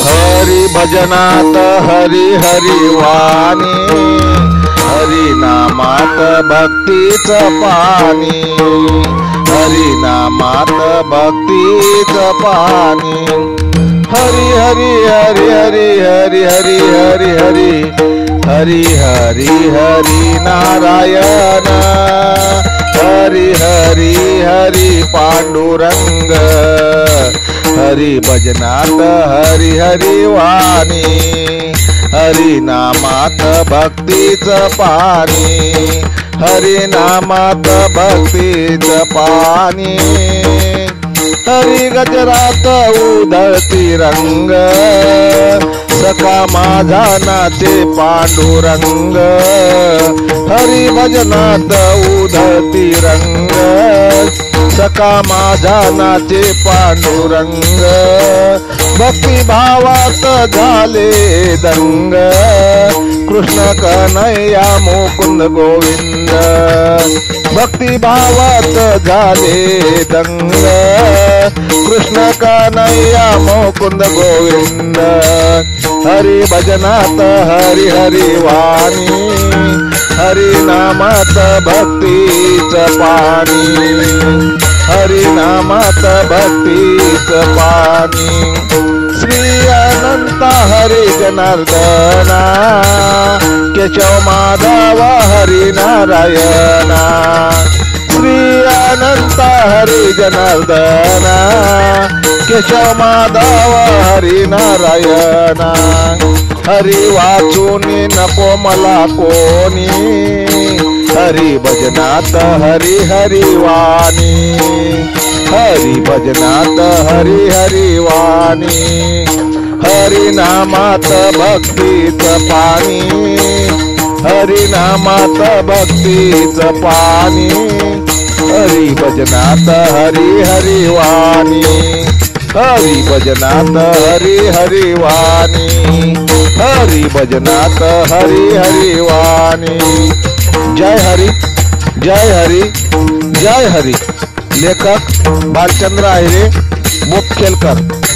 हरी भजनात हरी हरी वाणी, हरी नामात भक्तीच पाणी, हरी नामात भक्तीच पाणी। हरी हरी हरी हरी हरी हरी हरी हरी हरी हरी हरी नारायण, हरी हरी हरी पांडुरंग, हरी भजनात हरी हरी वाणी, हरी नामात भक्तीच पाणी, हरी नामात भक्तीच पाणी। हरी गजरात उधळती रंग, सखा माझा नाचे पांडुरंग, हरी भजनात उधळती रंग, सखा माझा नाचे पांडुरंग। भक्ती भावात झाले दंग, कृष्ण कन्हैया मुकुंद गोविंद, भक्ती भावात झाले दंग, कृष्ण कन्हैया मुकुंद गोविंद। हरी भजनात हरी हरी वाणी, हरी नामात भक्तीच पाणी, हरी नामात भक्तीच पाणी। श्री अनंत हरी जनार्दना, केशव माधव हरी नारायणा, श्री अनंत हरी जनार्दना, केशव माधव हरी नारायणा। हरी वाचून नको मला कोणी, हरी भजनात हरी हरी वाणी, हरी भजनात हरी हरी वाणी। हरी नामात भक्तीच पाणी, हरी नामात भक्तीच पाणी, हरी भजनात हरी हरी वाणी, हरी भजनात हरी हरी वाणी, हरी भजनात हरी हरी वाणी। जय हरी जय हरी जय हरी। लेखक भालचंद्र आहिरे, मुखेलकर।